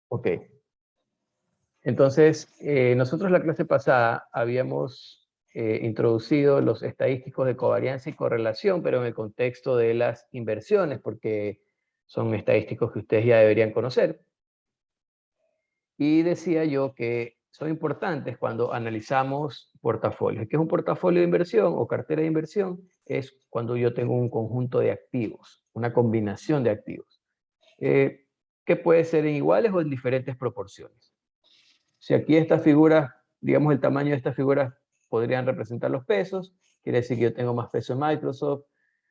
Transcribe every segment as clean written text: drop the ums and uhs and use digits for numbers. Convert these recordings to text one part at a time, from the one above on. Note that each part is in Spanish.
Ok. Entonces, nosotros la clase pasada habíamos introducido los estadísticos de covarianza y correlación, pero en el contexto de las inversiones, porque son estadísticos que ustedes ya deberían conocer. Y decía yo que son importantes cuando analizamos portafolios. ¿Qué es un portafolio de inversión o cartera de inversión? Es cuando yo tengo un conjunto de activos, una combinación de activos, que puede ser en iguales o en diferentes proporciones. Si aquí estas figuras, digamos el tamaño de estas figuras podrían representar los pesos, quiere decir que yo tengo más peso en Microsoft,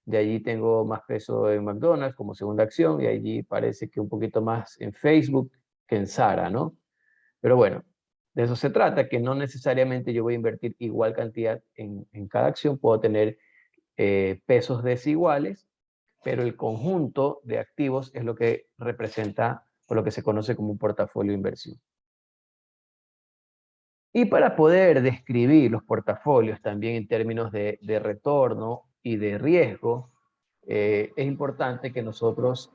de allí tengo más peso en McDonald's como segunda acción, y allí parece que un poquito más en Facebook que en Zara, ¿no? Pero bueno, de eso se trata, que no necesariamente yo voy a invertir igual cantidad en cada acción, puedo tener pesos desiguales, pero el conjunto de activos es lo que representa o lo que se conoce como un portafolio de inversión. Y para poder describir los portafolios también en términos de retorno y de riesgo, es importante que nosotros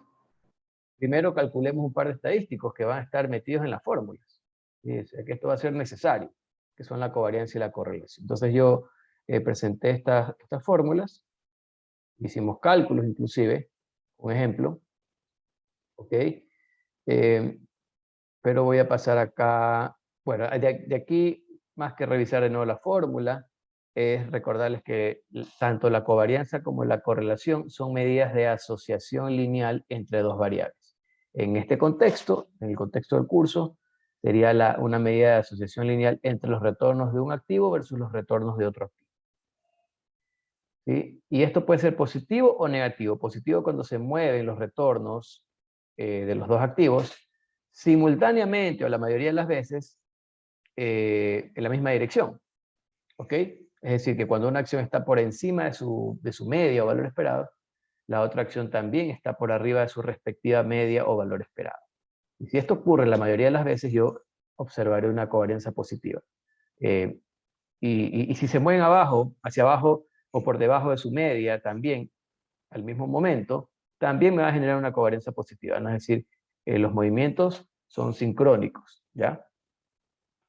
primero calculemos un par de estadísticos que van a estar metidos en las fórmulas. ¿Sí? O sea, que esto va a ser necesario, que son la covarianza y la correlación. Entonces yo presenté estas fórmulas, hicimos cálculos inclusive, un ejemplo, ¿ok? Pero voy a pasar acá, bueno, de aquí, más que revisar de nuevo la fórmula, es recordarles que tanto la covarianza como la correlación son medidas de asociación lineal entre dos variables. En este contexto, en el contexto del curso, sería una medida de asociación lineal entre los retornos de un activo versus los retornos de otro activo. ¿Sí? Y esto puede ser positivo o negativo. Positivo cuando se mueven los retornos de los dos activos simultáneamente o la mayoría de las veces en la misma dirección. ¿Ok? Es decir, que cuando una acción está por encima de su media o valor esperado, la otra acción también está por arriba de su respectiva media o valor esperado. Y si esto ocurre la mayoría de las veces, yo observaré una covarianza positiva. Eh, y si se mueven abajo, hacia abajo o por debajo de su media también, al mismo momento, también me va a generar una covarianza positiva. ¿No? Es decir, los movimientos son sincrónicos, ¿ya?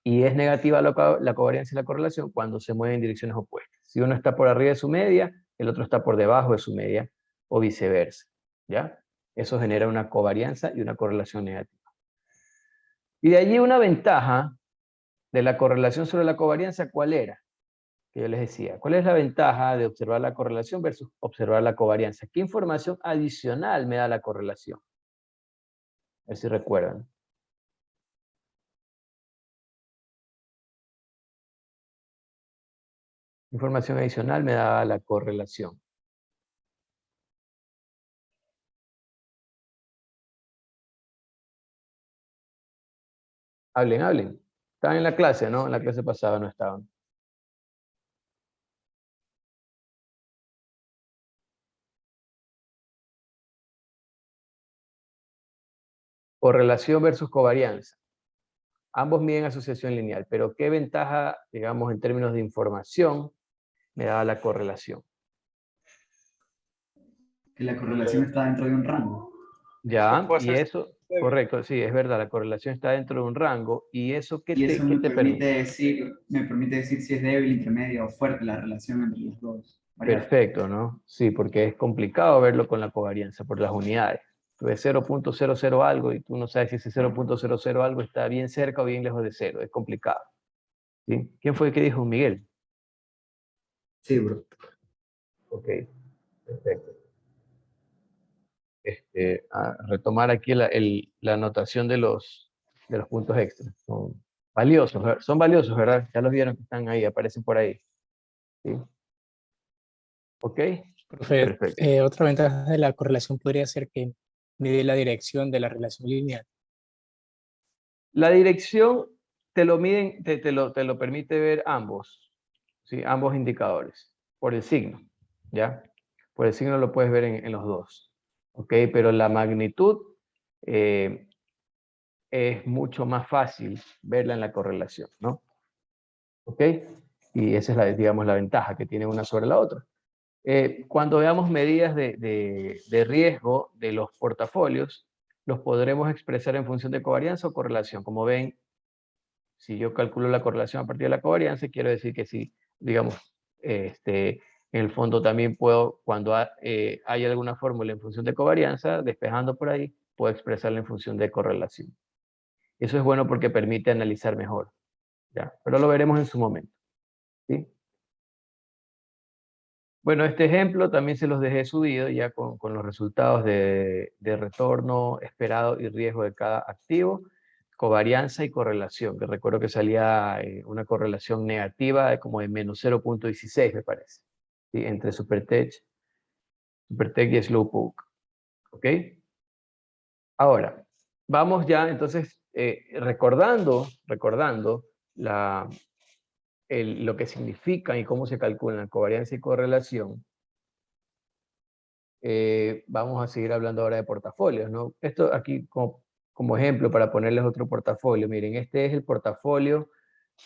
Y es negativa la covarianza y la correlación cuando se mueven en direcciones opuestas. Si uno está por arriba de su media, el otro está por debajo de su media, o viceversa, ¿ya? Eso genera una covarianza y una correlación negativa. Y de allí una ventaja de la correlación sobre la covarianza, ¿cuál era? Que yo les decía, ¿cuál es la ventaja de observar la correlación versus observar la covarianza? ¿Qué información adicional me da la correlación? A ver si recuerdan. Información adicional me da la correlación. Hablen, hablen. Estaban en la clase, ¿no? En la clase pasada no estaban. Correlación versus covarianza. Ambos miden asociación lineal, pero ¿qué ventaja, digamos, en términos de información me da la correlación? Que la correlación está dentro de un rango. Ya, y eso, correcto, sí, es verdad, la correlación está dentro de un rango, y eso Y eso ¿qué te permite? me permite decir si es débil, intermedia o fuerte la relación entre los dos variables. Perfecto, ¿no? Sí, porque es complicado verlo con la covarianza por las unidades. Tú ves 0.00 algo y tú no sabes si ese 0.00 algo está bien cerca o bien lejos de cero, es complicado. ¿Sí? ¿Quién fue el que dijo? Miguel. Sí, bro. Ok, perfecto. A retomar aquí la anotación de los puntos extras. Son valiosos, ¿verdad? Ya los vieron que están ahí, aparecen por ahí. ¿Sí? ¿Ok? Profe, Perfecto. otra ventaja de la correlación podría ser que mide la dirección de la relación lineal. La dirección te lo miden, te lo permite ver ambos, ¿sí? Ambos indicadores, por el signo, ¿ya? Por el signo lo puedes ver en los dos, ¿ok? Pero la magnitud es mucho más fácil verla en la correlación, ¿no? ¿Ok? Y esa es digamos, la ventaja que tiene una sobre la otra. Cuando veamos medidas de riesgo de los portafolios, los podremos expresar en función de covarianza o correlación. Como ven, si yo calculo la correlación a partir de la covarianza, quiero decir que si, digamos, en el fondo también puedo, cuando hay alguna fórmula en función de covarianza, despejando por ahí, puedo expresarla en función de correlación. Eso es bueno porque permite analizar mejor, ¿ya? Pero lo veremos en su momento, ¿sí? Bueno, este ejemplo también se los dejé subido ya con los resultados de retorno esperado y riesgo de cada activo, covarianza y correlación, que recuerdo que salía una correlación negativa de como de menos 0.16, me parece, ¿sí? Entre Supertech y Slowpoke, ¿ok? Ahora, vamos ya entonces recordando lo que significan y cómo se calculan covarianza y correlación. Vamos a seguir hablando ahora de portafolios, ¿no? Esto aquí como ejemplo para ponerles otro portafolio. Miren, este es el portafolio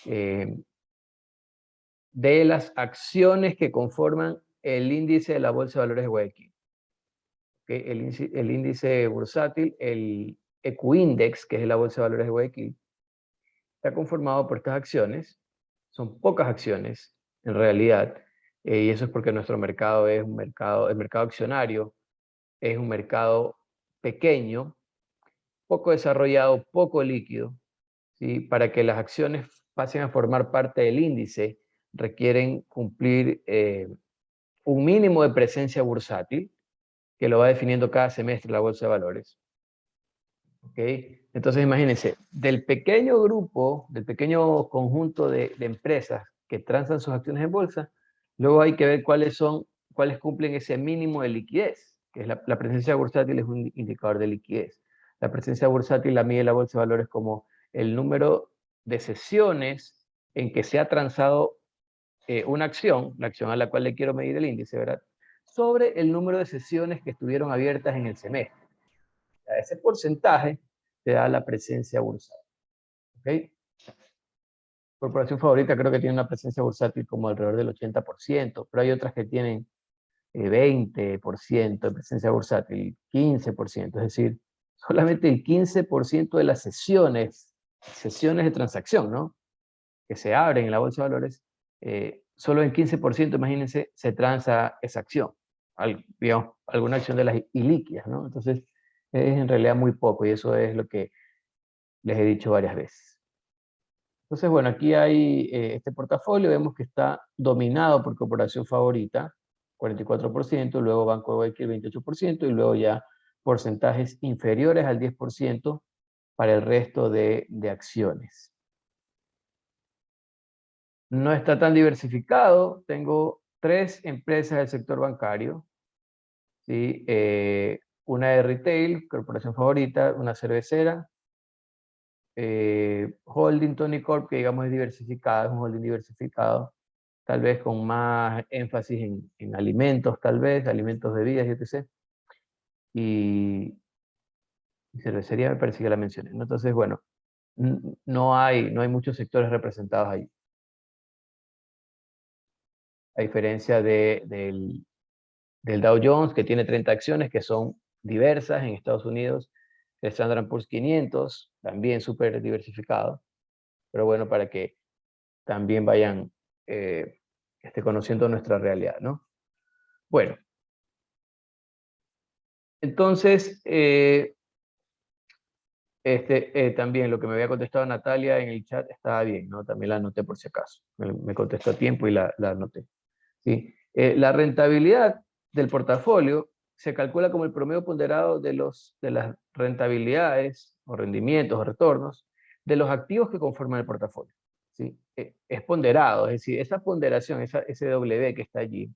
de las acciones que conforman el índice de la Bolsa de Valores de Guayaquil. ¿Okay? El índice bursátil, el Ecoindex, que es de la Bolsa de Valores de Guayaquil, está conformado por estas acciones. Son pocas acciones, en realidad, y eso es porque nuestro mercado es el mercado accionario, es un mercado pequeño, poco desarrollado, poco líquido, ¿sí? Para que las acciones pasen a formar parte del índice, requieren cumplir un mínimo de presencia bursátil, que lo va definiendo cada semestre la Bolsa de Valores. ¿Okay? Entonces imagínense, del pequeño grupo, del pequeño conjunto de empresas que transan sus acciones en bolsa, luego hay que ver cuáles cumplen ese mínimo de liquidez, que es la presencia bursátil es un indicador de liquidez. La presencia bursátil la mide la Bolsa de Valores como el número de sesiones en que se ha transado una acción, la acción a la cual le quiero medir el índice, ¿verdad? Sobre el número de sesiones que estuvieron abiertas en el semestre. Ese porcentaje te da la presencia bursátil. ¿Okay? Corporación Favorita creo que tiene una presencia bursátil como alrededor del 80%, pero hay otras que tienen 20% de presencia bursátil, 15%, es decir, solamente el 15% de las sesiones de transacción, ¿no? Que se abren en la Bolsa de Valores, solo en 15%, imagínense, se transa esa acción, digamos, alguna acción de las ilíquidas, ¿no? Entonces, es en realidad muy poco y eso es lo que les he dicho varias veces. Entonces, bueno, aquí hay este portafolio, vemos que está dominado por Corporación Favorita, 44%, luego Banco de Guayaquil, 28%, y luego ya porcentajes inferiores al 10% para el resto de acciones. No está tan diversificado, tengo 3 empresas del sector bancario, ¿sí? Una de retail, Corporación Favorita, una cervecera, holding Tony Corp, que digamos es diversificado, es un holding diversificado, tal vez con más énfasis en alimentos, tal vez, alimentos, bebidas, etc. Y cervecería me parece que la mencioné, ¿no? Entonces, bueno, no hay muchos sectores representados ahí. A diferencia del Dow Jones, que tiene 30 acciones que son diversas en Estados Unidos, el Standard & Poor's 500, también súper diversificado, pero bueno, para que también vayan conociendo nuestra realidad, ¿no? Bueno, entonces, también lo que me había contestado Natalia en el chat estaba bien, ¿no? También la anoté por si acaso. Me contestó a tiempo y la anoté. ¿Sí? La rentabilidad del portafolio se calcula como el promedio ponderado de las rentabilidades o rendimientos o retornos de los activos que conforman el portafolio. ¿Sí? Es ponderado, es decir, esa ponderación, ese W que está allí,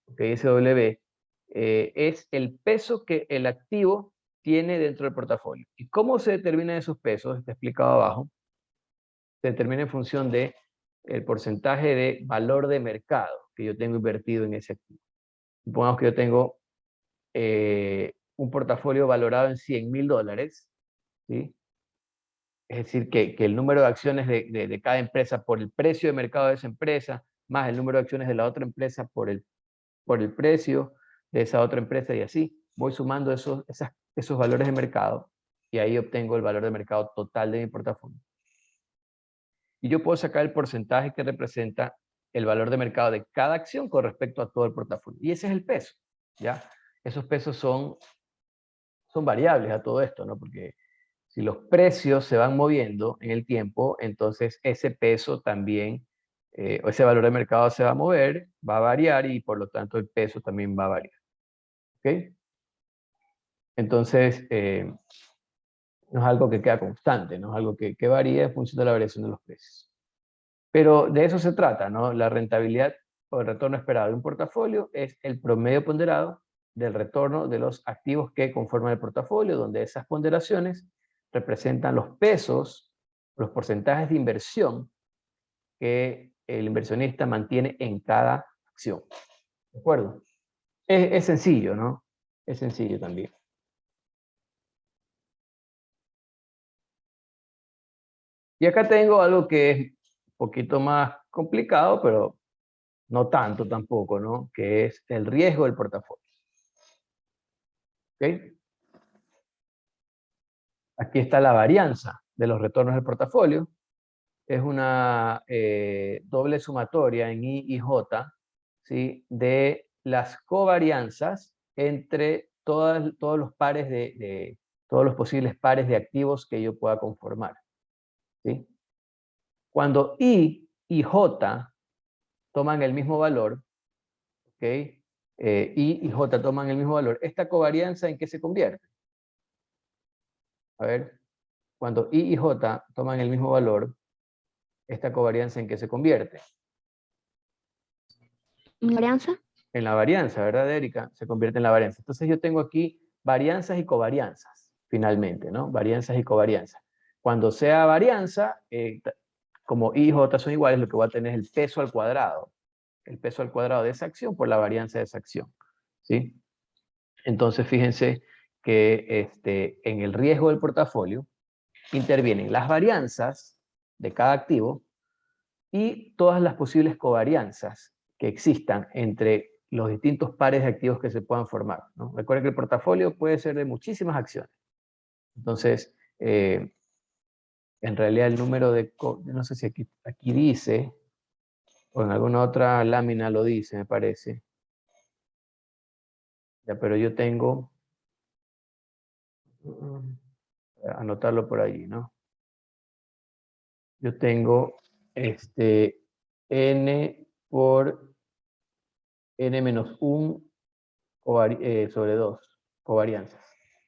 ¿okay? Ese W es el peso que el activo tiene dentro del portafolio. ¿Y cómo se determinan esos pesos? Está explicado abajo. Se determina en función de el porcentaje de valor de mercado que yo tengo invertido en ese activo. Supongamos que yo tengo un portafolio valorado en $100,000, ¿sí? Es decir, que el número de acciones de cada empresa por el precio de mercado de esa empresa, más el número de acciones de la otra empresa por el precio de esa otra empresa y así. Voy sumando esas esos valores de mercado y ahí obtengo el valor de mercado total de mi portafolio. Y yo puedo sacar el porcentaje que representa el valor de mercado de cada acción con respecto a todo el portafolio. Y ese es el peso, ¿ya? Esos pesos son variables a todo esto, ¿no? Porque si los precios se van moviendo en el tiempo, entonces ese peso también, o ese valor de mercado se va a mover, va a variar y por lo tanto el peso también va a variar. ¿Ok? Entonces, no es algo que queda constante, no es algo que varía en función de la variación de los precios. Pero de eso se trata, ¿no? La rentabilidad o el retorno esperado de un portafolio es el promedio ponderado del retorno de los activos que conforman el portafolio, donde esas ponderaciones representan los pesos, los porcentajes de inversión que el inversionista mantiene en cada acción. ¿De acuerdo? Es sencillo, ¿no? Es sencillo también. Y acá tengo algo que es un poquito más complicado, pero no tanto tampoco, ¿no? Que es el riesgo del portafolio. ¿Ok? Aquí está la varianza de los retornos del portafolio. Es una doble sumatoria en I y J, ¿sí? De las covarianzas entre todos los pares todos los posibles pares de activos que yo pueda conformar, ¿sí? Cuando I y J toman el mismo valor, ¿ok? I y J toman el mismo valor, ¿esta covarianza en qué se convierte? A ver, cuando I y J toman el mismo valor, ¿esta covarianza en qué se convierte? ¿En varianza? En la varianza, ¿verdad, Erika? Se convierte en la varianza. Entonces yo tengo aquí varianzas y covarianzas, finalmente, ¿no? Varianzas y covarianzas. Cuando sea varianza, como I y J son iguales, lo que voy a tener es el peso al cuadrado. El peso al cuadrado de esa acción por la varianza de esa acción, ¿sí? Entonces fíjense que en el riesgo del portafolio intervienen las varianzas de cada activo y todas las posibles covarianzas que existan entre los distintos pares de activos que se puedan formar, ¿no? Recuerden que el portafolio puede ser de muchísimas acciones. Entonces, en realidad el número no sé si aquí dice, o en alguna otra lámina lo dice, me parece. Ya, pero yo tengo, anotarlo por allí, ¿no? Yo tengo n por n-1 sobre 2 covarianzas,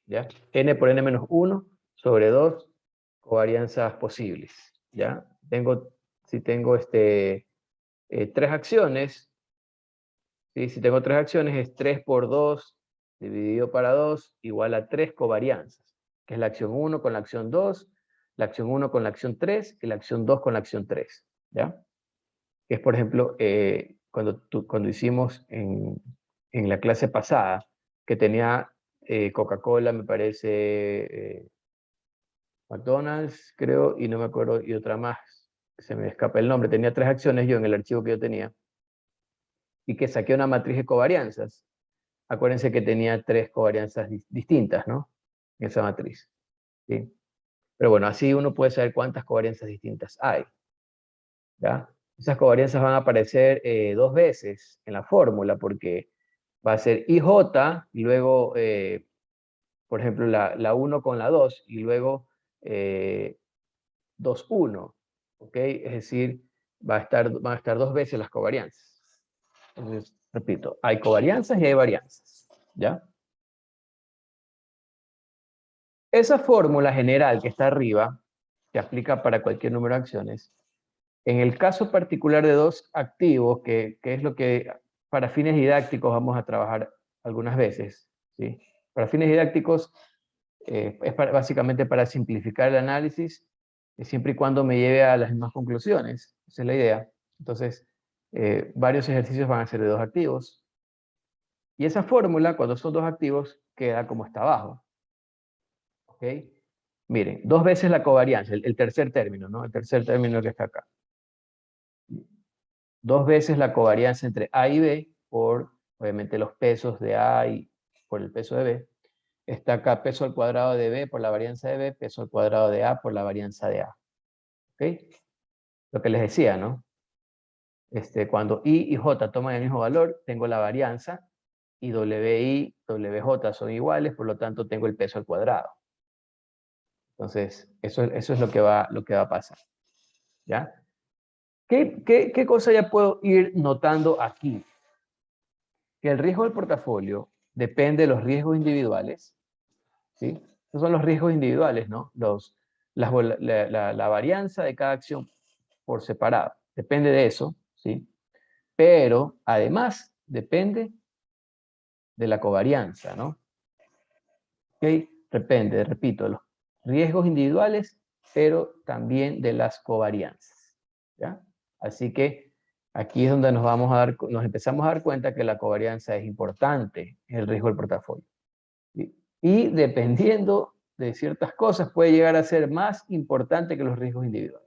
¿ya? N por n-1 sobre 2 covarianzas posibles, ¿ya? Si tengo 3 acciones, ¿sí? Si tengo 3 acciones es 3 por 2 dividido para 2 igual a 3 covarianzas, que es la acción 1 con la acción 2, la acción 1 con la acción 3 y la acción 2 con la acción 3, ¿ya? Que es, por ejemplo, cuando hicimos en la clase pasada, que tenía Coca-Cola, me parece, McDonald's, creo, y no me acuerdo, y otra más, se me escapa el nombre, tenía 3 acciones yo en el archivo que yo tenía, y que saqué una matriz de covarianzas. Acuérdense que tenía 3 covarianzas distintas, ¿no? En esa matriz, ¿sí? Pero bueno, así uno puede saber cuántas covarianzas distintas hay, ¿ya? Esas covarianzas van a aparecer 2 veces en la fórmula, porque va a ser IJ, y luego, por ejemplo, la 1 con la 2, y luego 2, 1, ¿ok? Es decir, van a estar 2 veces las covarianzas. Entonces, repito, hay covarianzas y hay varianzas, ¿ya? Esa fórmula general que está arriba, que aplica para cualquier número de acciones, en el caso particular de 2 activos, que es lo que para fines didácticos vamos a trabajar algunas veces, ¿sí? Para fines didácticos básicamente para simplificar el análisis, siempre y cuando me lleve a las mismas conclusiones. Esa es la idea. Entonces, varios ejercicios van a ser de 2 activos. Y esa fórmula, cuando son 2 activos, queda como está abajo. ¿Ok? Miren, 2 veces la covarianza, el tercer término, ¿no? El tercer término que está acá. 2 veces la covarianza entre A y B por, obviamente, los pesos de A y por el peso de B. está acá peso al cuadrado de B por la varianza de B, peso al cuadrado de A por la varianza de A. ¿Ok? Lo que les decía, ¿no? Cuando I y J toman el mismo valor, tengo la varianza, y WI, WJ son iguales, por lo tanto tengo el peso al cuadrado. Entonces, eso es lo que va a pasar. ¿Ya? ¿Qué cosa ya puedo ir notando aquí? Que el riesgo del portafolio depende de los riesgos individuales, ¿sí? Esos son los riesgos individuales, ¿no? La varianza de cada acción por separado. Depende de eso, ¿sí? Pero, además, depende de la covarianza, ¿no? ¿Ok? Depende, repito, de los riesgos individuales, pero también de las covarianzas, ¿ya? Así que aquí es donde nos empezamos a dar cuenta que la covarianza es importante en el riesgo del portafolio. ¿Sí? Y dependiendo de ciertas cosas, puede llegar a ser más importante que los riesgos individuales.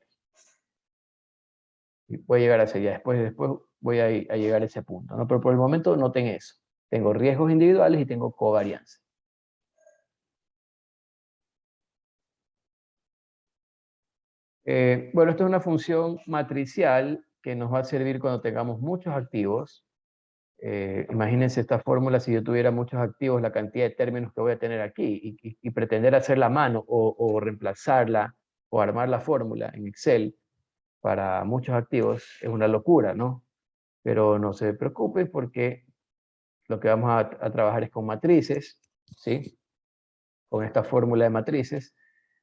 Y puede llegar a ser, ya después voy a llegar a ese punto, ¿no? Pero por el momento noten eso. Tengo riesgos individuales y tengo covarianza. Bueno, esto es una función matricial que nos va a servir cuando tengamos muchos activos. Imagínense esta fórmula, si yo tuviera muchos activos, la cantidad de términos que voy a tener aquí, y pretender hacerla a mano o reemplazarla o armar la fórmula en Excel para muchos activos es una locura, ¿no? Pero no se preocupe porque lo que vamos a trabajar es con matrices, ¿sí? Con esta fórmula de matrices,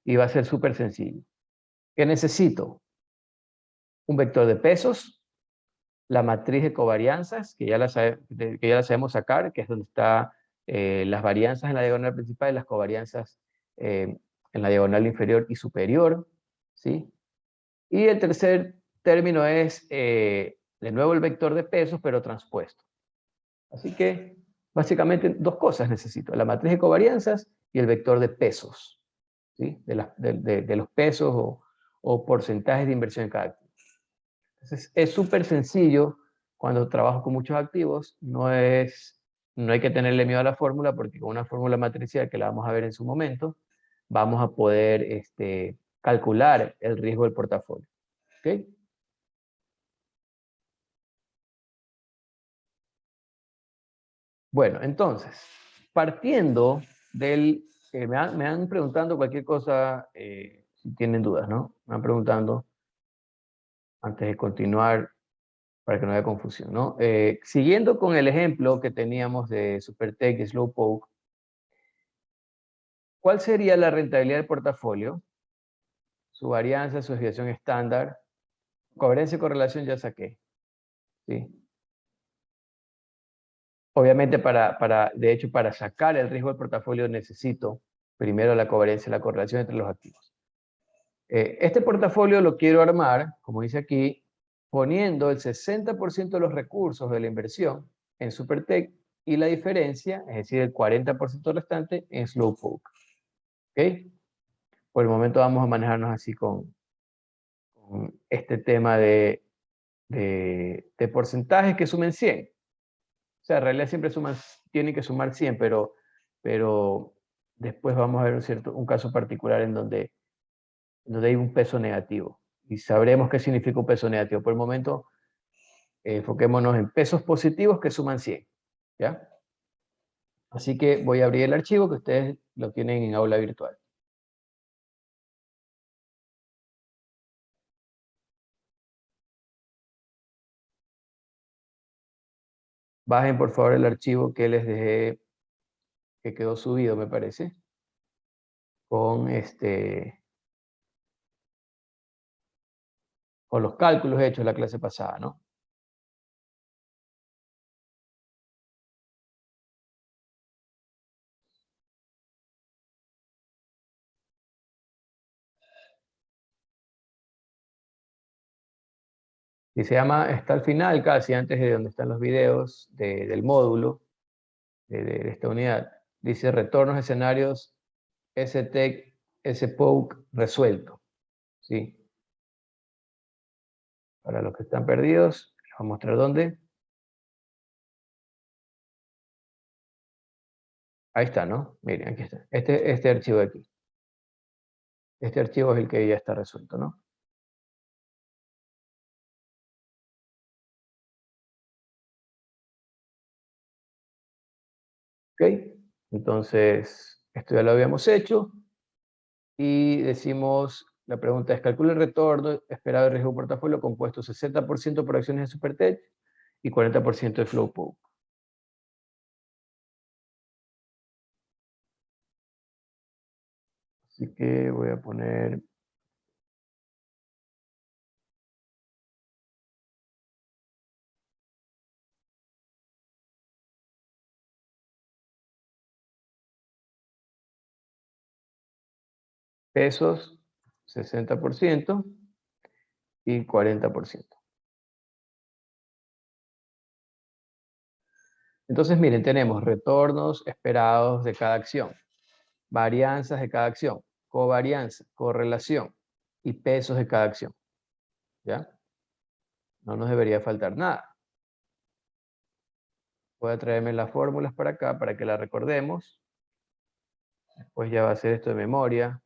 y va a ser súper sencillo. ¿Qué necesito? Un vector de pesos, la matriz de covarianzas, que ya la sabemos sacar, que es donde está las varianzas en la diagonal principal y las covarianzas en la diagonal inferior y superior, ¿sí? Y el tercer término es, de nuevo, el vector de pesos, pero transpuesto. Así que, básicamente, dos cosas necesito: la matriz de covarianzas y el vector de pesos, ¿sí? De los pesos o porcentajes de inversión en cada activo. Entonces, es súper sencillo cuando trabajo con muchos activos. No hay que tenerle miedo a la fórmula, porque con una fórmula matricial, que la vamos a ver en su momento, vamos a poder calcular el riesgo del portafolio. ¿Ok? Bueno, entonces, partiendo del... me han preguntando cualquier cosa, si tienen dudas, ¿no? Me han preguntando, antes de continuar, para que no haya confusión, ¿no? Siguiendo con el ejemplo que teníamos de Supertech y Slowpoke, ¿cuál sería la rentabilidad del portafolio? Su varianza, su desviación estándar, covarianza y correlación ya saqué, ¿sí? Obviamente, de hecho, para sacar el riesgo del portafolio necesito primero la covarianza y la correlación entre los activos. Este portafolio lo quiero armar, como dice aquí, poniendo el 60% de los recursos de la inversión en Supertech y la diferencia, es decir, el 40% restante, en Slowpoke. ¿Ok? Por el momento vamos a manejarnos así con este tema de porcentajes que sumen 100. O sea, en realidad siempre tienen que sumar 100, pero después vamos a ver un caso particular en donde hay un peso negativo. Y sabremos qué significa un peso negativo. Por el momento, enfoquémonos en pesos positivos que suman 100. ¿Ya? Así que voy a abrir el archivo que ustedes lo tienen en aula virtual. Bajen por favor el archivo que les dejé, que quedó subido, me parece, con los cálculos hechos la clase pasada, ¿no? Y está al final, casi antes de donde están los videos del módulo de esta unidad. Dice retornos escenarios STEC, SPOC resuelto. ¿Sí? Para los que están perdidos, les voy a mostrar dónde. Ahí está, ¿no? Miren, aquí está. Este archivo de aquí. Este archivo es el que ya está resuelto, ¿no? ¿Ok? Entonces, esto ya lo habíamos hecho. Y decimos, la pregunta es, calcula el retorno esperado de riesgo portafolio compuesto 60% por acciones de Supertech y 40% de Flowpoke. Así que voy a poner pesos, 60% y 40%. Entonces, miren, tenemos retornos esperados de cada acción, varianzas de cada acción, covarianza, correlación y pesos de cada acción. ¿Ya? No nos debería faltar nada. Voy a traerme las fórmulas para acá para que las recordemos. Después ya va a ser esto de memoria.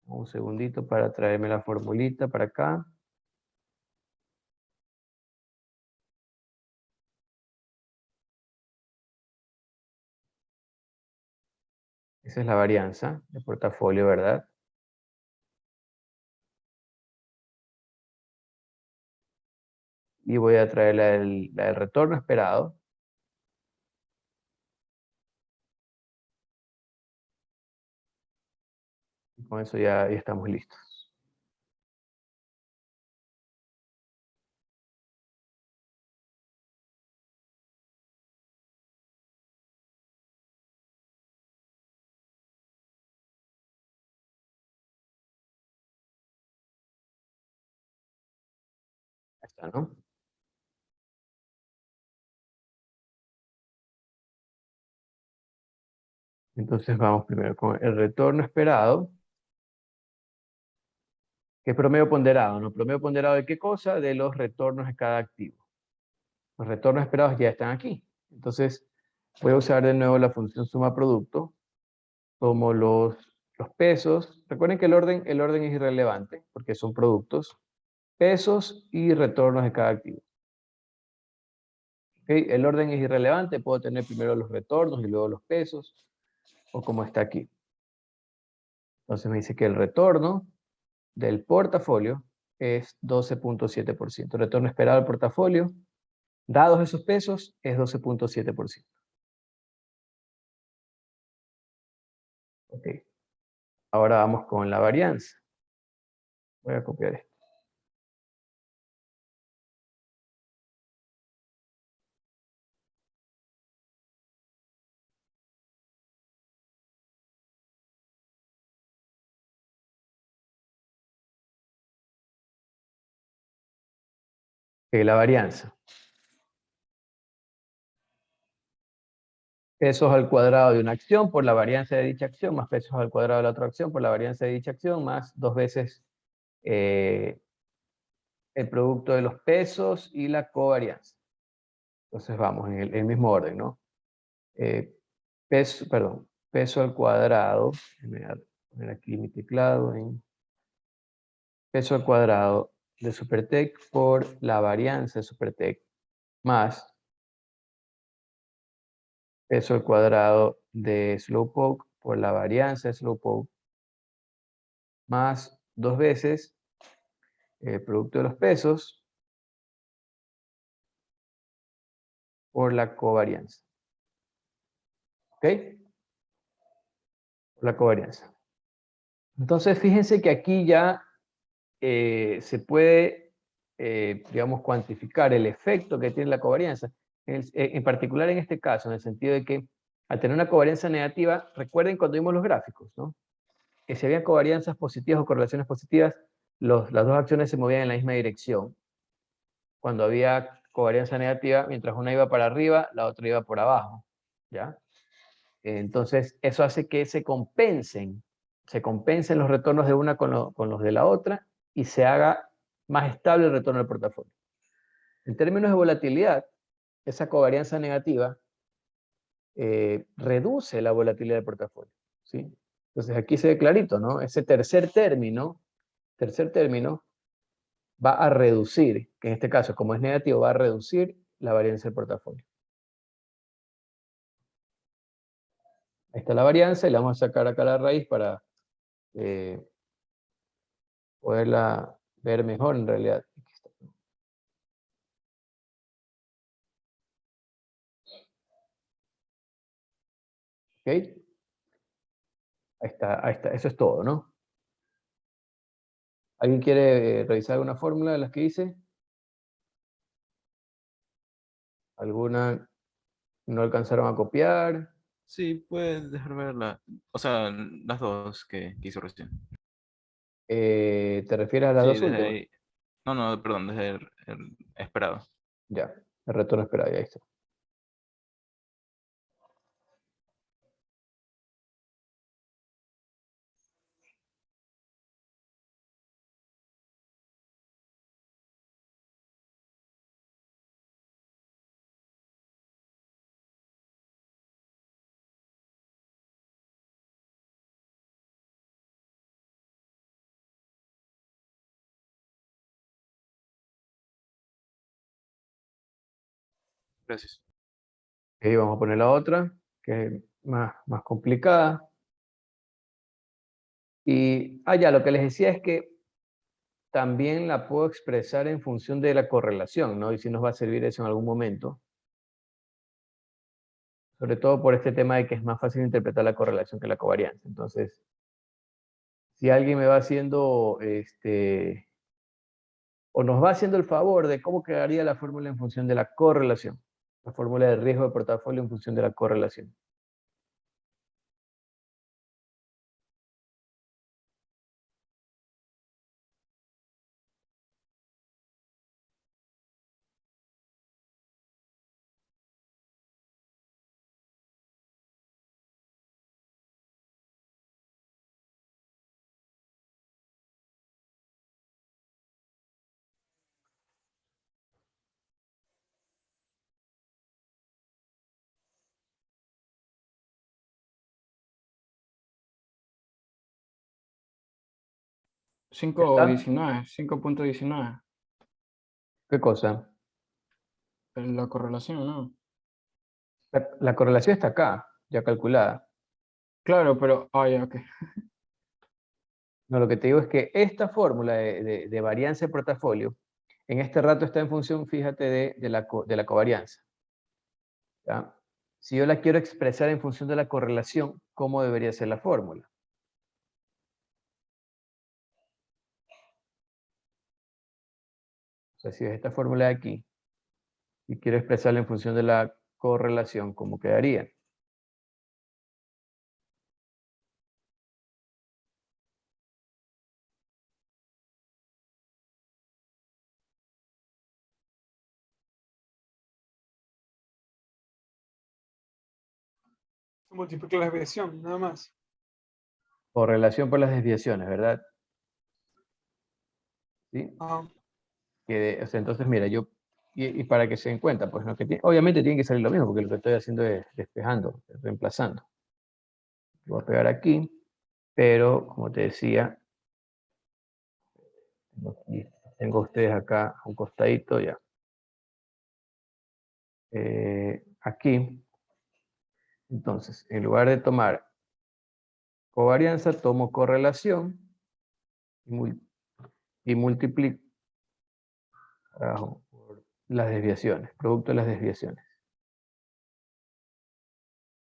Un segundito para traerme la formulita para acá. Esa es la varianza de portafolio, ¿verdad? Y voy a traer la del retorno esperado. Y con eso ya estamos listos. Ahí está, ¿no? Entonces vamos primero con el retorno esperado, que es promedio ponderado, ¿no? ¿Promedio ponderado de qué cosa? De los retornos de cada activo. Los retornos esperados ya están aquí. Entonces voy a usar de nuevo la función suma producto. Tomo los pesos. Recuerden que el orden es irrelevante, porque son productos. Pesos y retornos de cada activo. ¿Okay? El orden es irrelevante, puedo tener primero los retornos y luego los pesos, o como está aquí. Entonces me dice que el retorno del portafolio es 12.7%. El retorno esperado del portafolio, dados esos pesos, es 12.7%. Ok. Ahora vamos con la varianza. Voy a copiar esto. La varianza. Pesos al cuadrado de una acción por la varianza de dicha acción, más pesos al cuadrado de la otra acción por la varianza de dicha acción, más 2 veces el producto de los pesos y la covarianza. Entonces vamos en el mismo orden, ¿no? Peso al cuadrado, voy a poner aquí mi teclado en peso al cuadrado de Supertech por la varianza de Supertech más peso al cuadrado de Slowpoke por la varianza de Slowpoke más 2 veces el producto de los pesos por la covarianza. ¿Ok? Por la covarianza. Entonces, fíjense que aquí ya se puede, digamos, cuantificar el efecto que tiene la covarianza. En particular en este caso, en el sentido de que al tener una covarianza negativa, recuerden cuando vimos los gráficos, ¿no? Que si había covarianzas positivas o correlaciones positivas, las dos acciones se movían en la misma dirección. Cuando había covarianza negativa, mientras una iba para arriba, la otra iba por abajo, ¿ya? Entonces, eso hace que se compensen los retornos de una con los de la otra y se haga más estable el retorno del portafolio. En términos de volatilidad, esa covarianza negativa reduce la volatilidad del portafolio, ¿sí? Entonces aquí se ve clarito, ¿no? Ese tercer término va a reducir, que en este caso, como es negativo, va a reducir la varianza del portafolio. Ahí está la varianza y la vamos a sacar acá a la raíz para poderla ver mejor en realidad. Aquí está. ¿Ok? Ahí está, eso es todo, ¿no? ¿Alguien quiere revisar alguna fórmula de las que hice? ¿Alguna no alcanzaron a copiar? Sí, puedes dejar verla. O sea, las dos que hizo recién. ¿Te refieres a las Sí, dos desde últimas? ahí. No, no, perdón, desde el esperado. Ya, el retorno esperado, ya está. Gracias. Ok, vamos a poner la otra, que es más complicada. Y, ya, lo que les decía es que también la puedo expresar en función de la correlación, ¿no? Y si nos va a servir eso en algún momento. Sobre todo por este tema de que es más fácil interpretar la correlación que la covarianza. Entonces, si alguien me va haciendo, o nos va haciendo el favor de cómo quedaría la fórmula en función de la correlación. La fórmula de riesgo de portafolio en función de la correlación. ¿Ya está? 5.19. ¿Qué cosa? La correlación, ¿no? La correlación está acá, ya calculada. Claro, pero, ya, ok. No, lo que te digo es que esta fórmula de varianza de portafolio, en este rato está en función, fíjate, de la covarianza. ¿Ya? Si yo la quiero expresar en función de la correlación, ¿cómo debería ser la fórmula? O sea, si es esta fórmula de aquí, y quiero expresarla en función de la correlación, ¿cómo quedaría? Se multiplica la desviación, nada más. Correlación por las desviaciones, ¿verdad? ¿Sí? Ajá. O sea, entonces, mira, y para que se den cuenta, pues, ¿no? Obviamente tiene que salir lo mismo, porque lo que estoy haciendo es despejando, reemplazando. Lo voy a pegar aquí, pero, como te decía, tengo ustedes acá a un costadito ya. Aquí, entonces, en lugar de tomar covarianza, tomo correlación y multiplico por las desviaciones, producto de las desviaciones.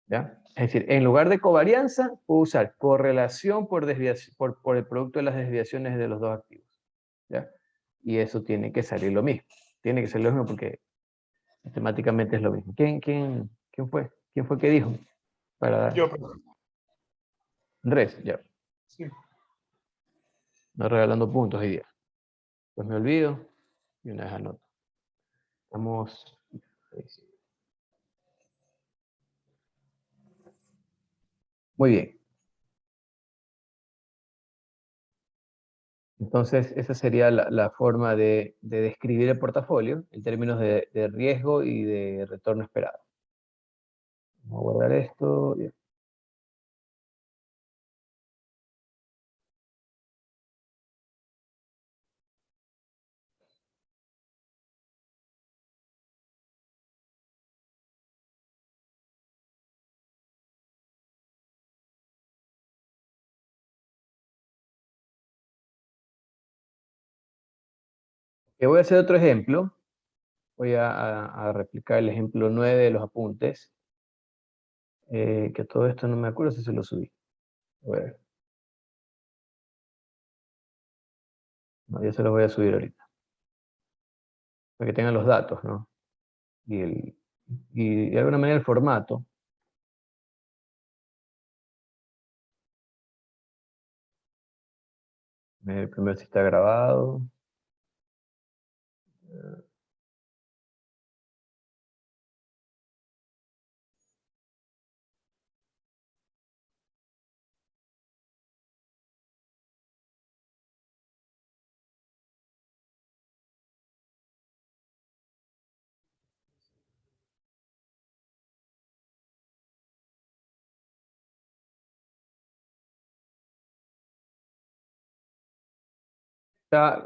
¿Ya? Es decir, en lugar de covarianza, puedo usar correlación por el producto de las desviaciones de los dos activos. ¿Ya? Y eso tiene que salir lo mismo. Tiene que salir lo mismo porque matemáticamente es lo mismo. ¿Quién fue? ¿Quién fue que dijo? Yo, pero, Andrés, ya. sí. No regalando puntos hoy día. Pues me olvido y una vez anoto. Estamos... Muy bien. Entonces, Entonces, esa sería la forma de describir el portafolio en términos de riesgo y de retorno esperado. Vamos a guardar esto. Ya. Voy a hacer otro ejemplo. Voy a replicar el ejemplo 9 de los apuntes. Que todo esto no me acuerdo si se lo subí. A ver. No, yo se los voy a subir ahorita. Para que tengan los datos, ¿no? Y de alguna manera el formato. Primero si está grabado.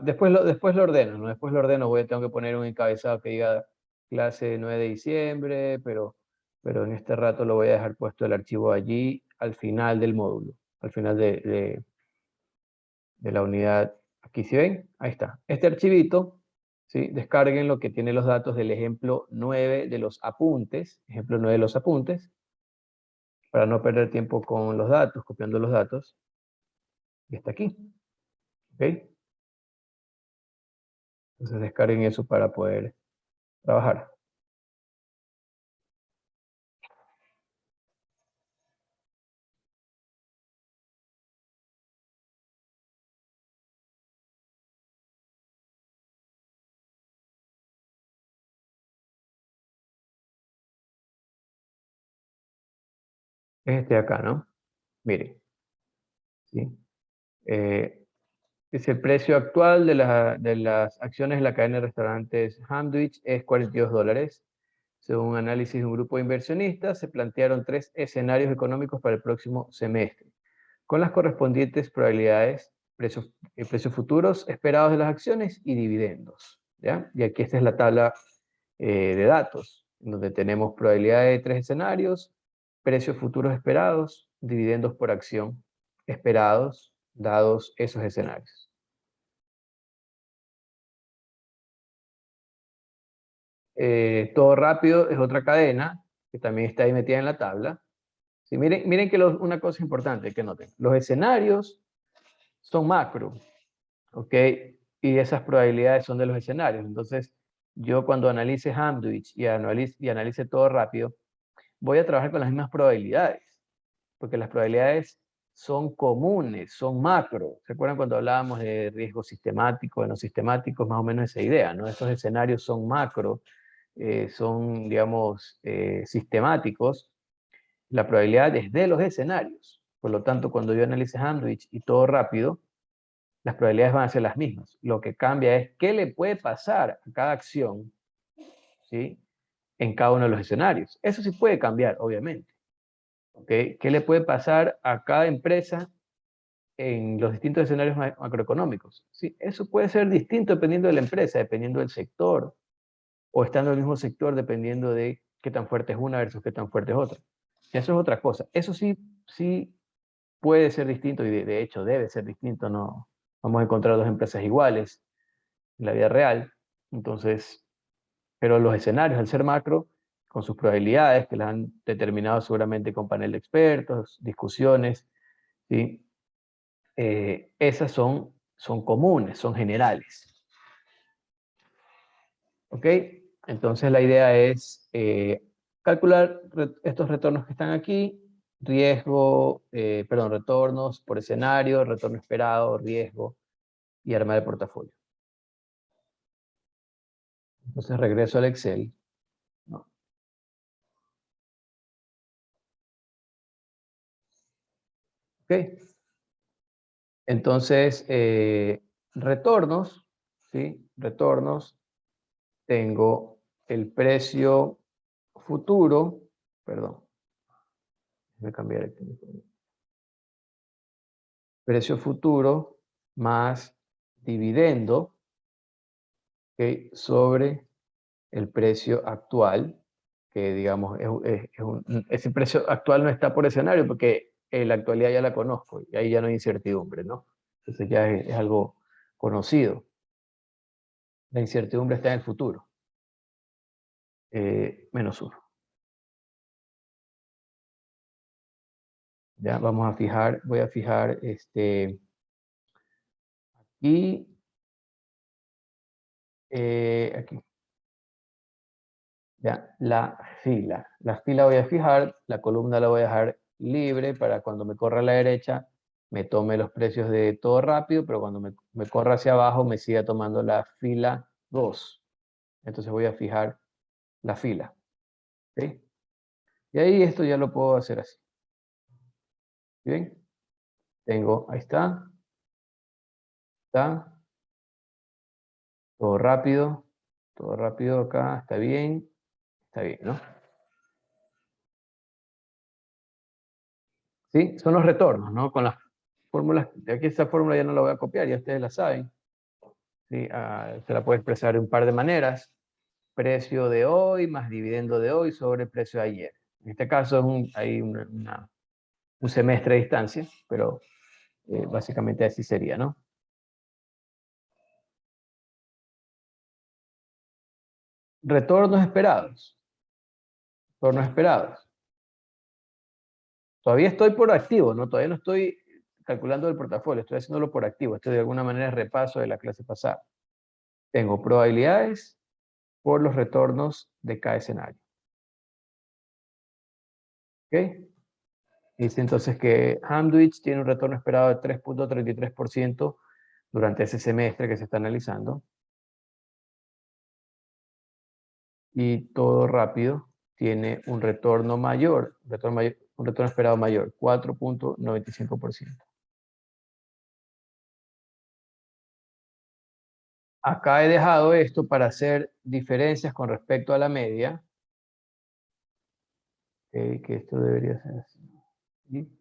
Después lo ordeno, ¿no? Después lo ordeno, tengo que poner un encabezado que diga clase 9 de diciembre, pero en este rato lo voy a dejar puesto el archivo allí al final del módulo, al final de la unidad. Aquí, ¿sí ven? Ahí está. Este archivito, ¿sí? Descarguen lo que tiene los datos del ejemplo 9 de los apuntes, ejemplo 9 de los apuntes, para no perder tiempo con los datos, copiando los datos. Y está aquí. ¿Ok? Entonces descarguen eso para poder trabajar. Es este de acá, ¿no? Miren. ¿Sí? Dice el precio actual de las acciones de la cadena de restaurantes Hamdwich es $42. Según un análisis de un grupo de inversionistas, se plantearon 3 escenarios económicos para el próximo semestre, con las correspondientes probabilidades, precios futuros esperados de las acciones y dividendos. ¿Ya? Y aquí esta es la tabla de datos, donde tenemos probabilidades de 3 escenarios, precios futuros esperados, dividendos por acción esperados, dados esos escenarios. Todo rápido es otra cadena que también está ahí metida en la tabla. Sí, miren que una cosa importante que noten. Los escenarios son macro, ¿ok? Y esas probabilidades son de los escenarios. Entonces, yo cuando analice Hamdwich y analice todo rápido, voy a trabajar con las mismas probabilidades, porque las probabilidades son comunes, son macro. ¿Se acuerdan cuando hablábamos de riesgo sistemático, de no sistemáticos? Más o menos esa idea, ¿no? Estos escenarios son macro, son, digamos, sistemáticos. La probabilidad es de los escenarios. Por lo tanto, cuando yo analice Hamdwich y todo rápido, las probabilidades van a ser las mismas. Lo que cambia es qué le puede pasar a cada acción, ¿sí? En cada uno de los escenarios. Eso sí puede cambiar, obviamente. ¿Okay? ¿Qué le puede pasar a cada empresa en los distintos escenarios macroeconómicos? Sí, eso puede ser distinto dependiendo de la empresa, dependiendo del sector, o estando en el mismo sector dependiendo de qué tan fuerte es una versus qué tan fuerte es otra. Eso es otra cosa. Eso sí puede ser distinto y de hecho debe ser distinto. No vamos a encontrar dos empresas iguales en la vida real. Entonces, pero los escenarios, al ser macro, con sus probabilidades, que las han determinado seguramente con panel de expertos, discusiones, ¿sí? Esas son comunes, son generales. ¿Ok? Entonces la idea es calcular estos retornos que están aquí, retornos por escenario, retorno esperado, riesgo, y armar el portafolio. Entonces regreso al Excel. ¿No? ¿Ok? Entonces, retornos, ¿sí? Retornos, tengo el precio futuro, perdón, voy a cambiar aquí. Precio futuro más dividendo, ¿ok? Sobre el precio actual, que digamos, ese precio actual no está por escenario porque la actualidad ya la conozco y ahí ya no hay incertidumbre, ¿no? Entonces ya es algo conocido. La incertidumbre está en el futuro. Menos 1. Ya vamos a fijar, voy a fijar aquí, aquí. Ya, la fila. La fila voy a fijar, la columna la voy a dejar libre para cuando me corra a la derecha me tome los precios de todo rápido, pero cuando me corra hacia abajo me siga tomando la fila 2. Entonces voy a fijar la fila. ¿Ok? Y ahí esto ya lo puedo hacer así. ¿Bien? Tengo, ahí está. Está. Todo rápido acá, está bien, ¿no? ¿Sí? Son los retornos, ¿no? Con las fórmulas, de aquí esta fórmula ya no la voy a copiar, ya ustedes la saben. ¿Sí? Se la puede expresar de un par de maneras. Precio de hoy más dividendo de hoy sobre precio de ayer. En este caso hay un semestre de distancia, pero básicamente así sería, ¿no? Retornos esperados. Retornos esperados. Todavía estoy por activo, ¿no? Todavía no estoy calculando el portafolio, estoy haciéndolo por activo. Esto de alguna manera es repaso de la clase pasada. Tengo probabilidades por los retornos de cada escenario. ¿Ok? Dice entonces que Hamdwich tiene un retorno esperado de 3.33% durante ese semestre que se está analizando. Y todo rápido tiene un retorno mayor, un retorno esperado mayor, 4.95%. Acá he dejado esto para hacer diferencias con respecto a la media. Que esto debería ser así. ¿Sí?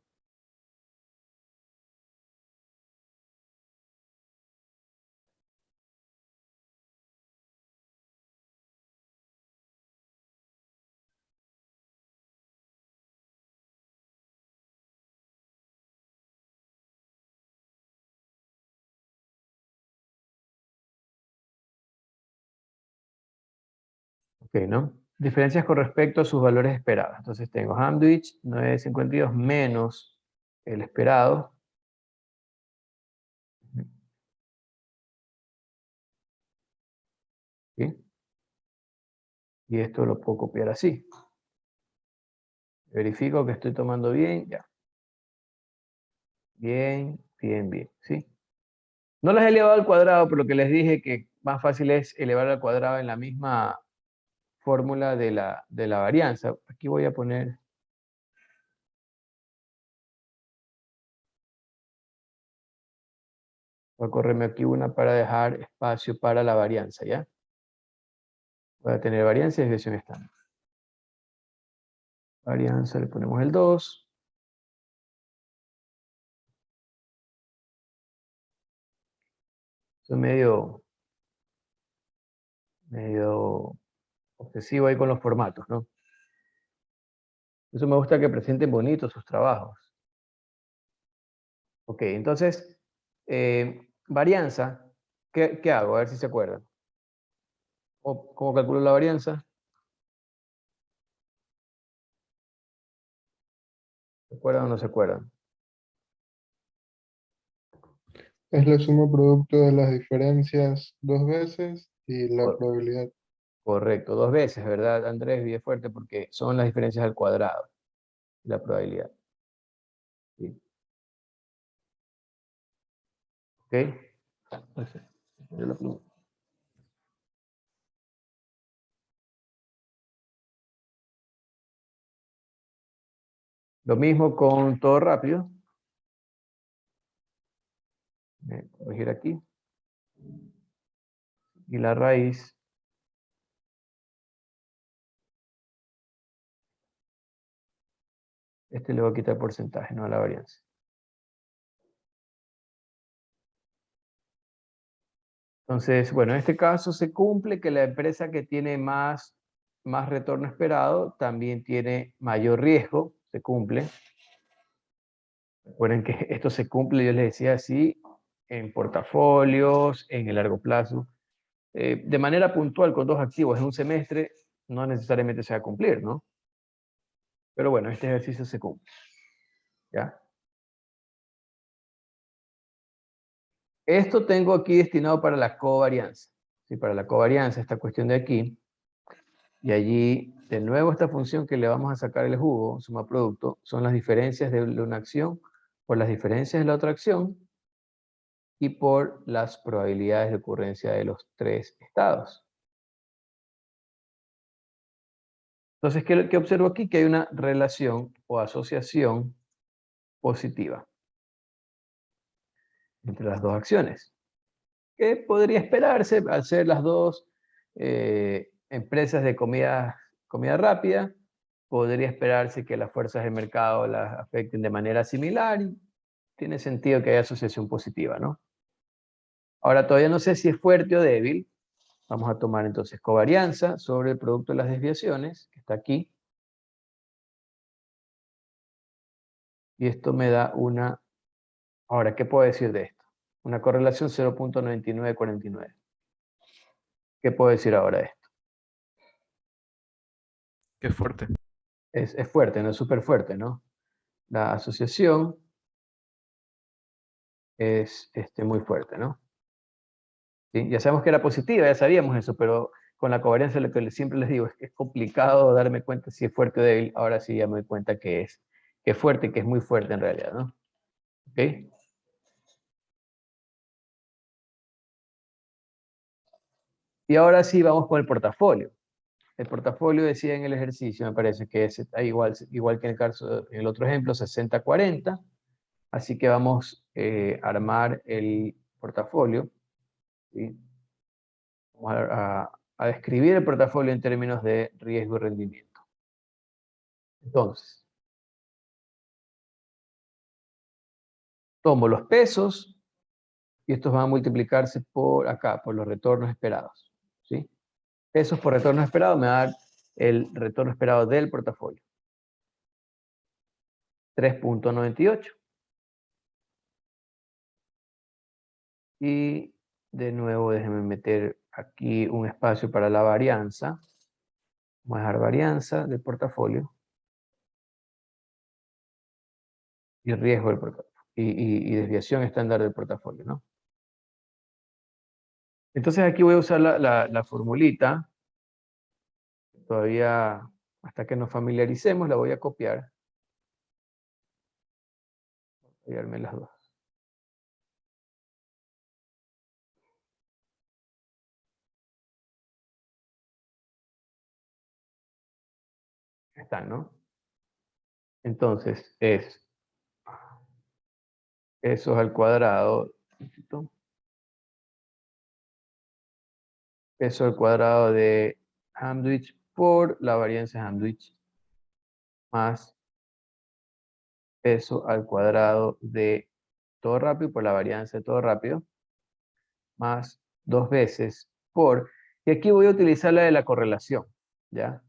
Ok, ¿no? Diferencias con respecto a sus valores esperados. Entonces tengo Hamdwich 9.52 menos el esperado. ¿Sí? Y esto lo puedo copiar así. Verifico que estoy tomando bien, ya. Bien, bien, bien, ¿sí? No las he elevado al cuadrado, por lo que les dije que más fácil es elevar al cuadrado en la misma fórmula de la varianza. Aquí voy a poner... Voy a correrme aquí una para dejar espacio para la varianza, ¿ya? Voy a tener varianza y desviación estándar. Varianza, le ponemos el 2. Soy medio obsesivo ahí con los formatos, ¿no? Eso me gusta que presenten bonitos sus trabajos. Ok, entonces, varianza, ¿qué hago? A ver si se acuerdan. ¿Cómo calculo la varianza? ¿Se acuerdan o no se acuerdan? Es la suma producto de las diferencias 2 veces y la Cor- probabilidad. Correcto, 2 veces, ¿verdad, Andrés? Bien fuerte porque son las diferencias al cuadrado, la probabilidad. ¿Sí? ¿Ok? Perfecto. Yo lo pongo. Lo mismo con todo rápido. Voy a corregir aquí. Y la raíz le voy a quitar porcentaje, no a la varianza. Entonces, bueno, en este caso se cumple que la empresa que tiene más retorno esperado también tiene mayor riesgo, se cumple. Recuerden que esto se cumple, yo les decía así, en portafolios, en el largo plazo. De manera puntual con 2 activos en un semestre, no necesariamente se va a cumplir, ¿no? Pero bueno, este ejercicio se cumple. ¿Ya? Esto tengo aquí destinado para la covarianza. ¿Sí? Para la covarianza, esta cuestión de aquí. Y allí, de nuevo, esta función que le vamos a sacar el jugo, suma producto, son las diferencias de una acción por las diferencias de la otra acción y por las probabilidades de ocurrencia de los 3 estados. Entonces, ¿qué observo aquí? Que hay una relación o asociación positiva entre las dos acciones. ¿Qué podría esperarse al ser las dos empresas de comida rápida? Podría esperarse que las fuerzas del mercado las afecten de manera similar y tiene sentido que haya asociación positiva, ¿no? Ahora, todavía no sé si es fuerte o débil. Vamos a tomar entonces covarianza sobre el producto de las desviaciones, que está aquí. Y esto me da una... Ahora, ¿qué puedo decir de esto? Una correlación 0.9949. ¿Qué puedo decir ahora de esto? Qué fuerte. Es fuerte, no es súper fuerte, ¿no? La asociación es muy fuerte, ¿no? ¿Sí? Ya sabemos que era positiva, ya sabíamos eso, pero con la covarianza lo que siempre les digo es que es complicado darme cuenta si es fuerte o débil. Ahora sí ya me doy cuenta que es fuerte y que es muy fuerte en realidad, ¿no? ¿Ok? Y ahora sí vamos con el portafolio. El portafolio decía en el ejercicio, me parece que es igual que en el caso, en el otro ejemplo, 60-40. Así que vamos a armar el portafolio. ¿Sí? Vamos a describir el portafolio en términos de riesgo y rendimiento. Entonces, tomo los pesos y estos van a multiplicarse por acá, por los retornos esperados. ¿Sí? Pesos por retorno esperado me va a dar el retorno esperado del portafolio. 3.98. Y de nuevo déjenme meter aquí un espacio para la varianza. Vamos a dejar varianza del portafolio y riesgo del portafolio. Y desviación estándar del portafolio, ¿no? Entonces aquí voy a usar la formulita. Todavía, hasta que nos familiaricemos, la voy a copiar. Voy a copiarme las dos. Están, ¿no? Entonces es pesos al cuadrado. Peso al cuadrado de Hamdwich por la varianza Hamdwich más peso al cuadrado de todo rápido por la varianza de todo rápido más 2 veces por, y aquí voy a utilizar la de la correlación, ¿ya?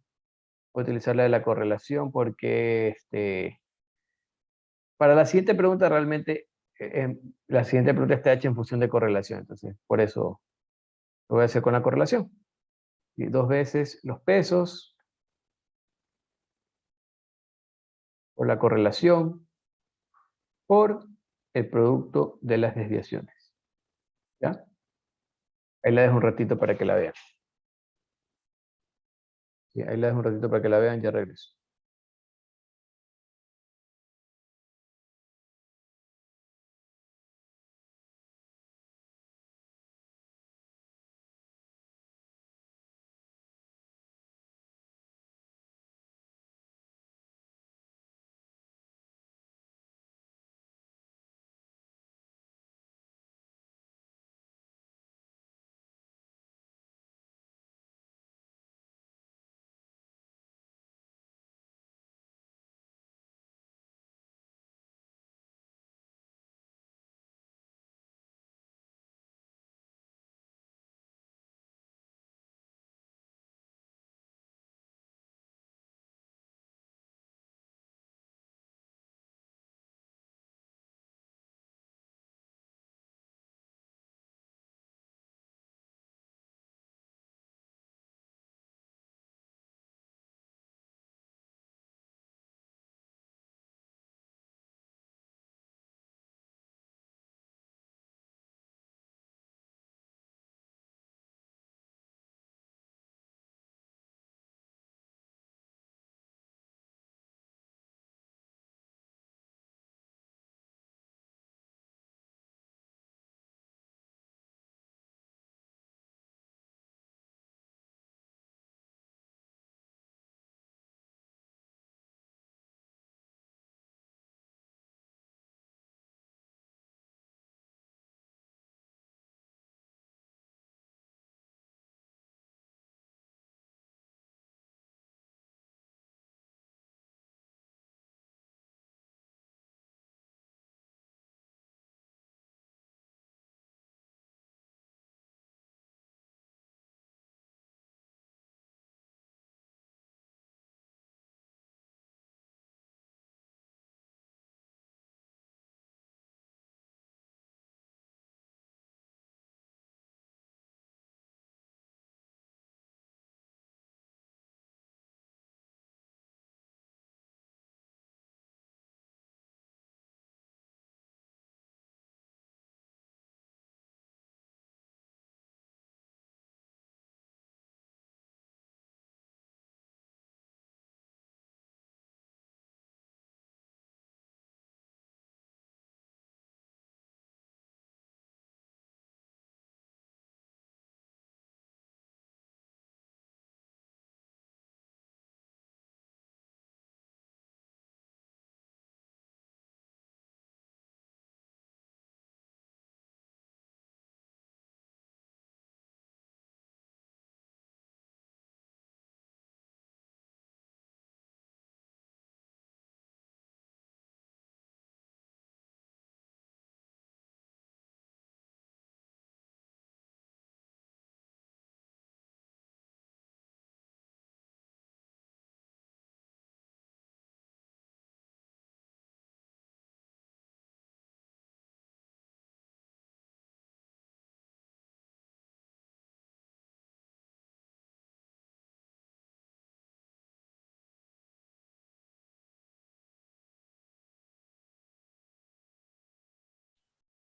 Voy a utilizar la de la correlación porque para la siguiente pregunta realmente, la siguiente pregunta está hecha en función de correlación, entonces por eso lo voy a hacer con la correlación. Y 2 veces los pesos por la correlación por el producto de las desviaciones, ¿ya? Ahí la dejo un ratito para que la vean. Sí, ahí la dejo un ratito para que la vean, ya regreso.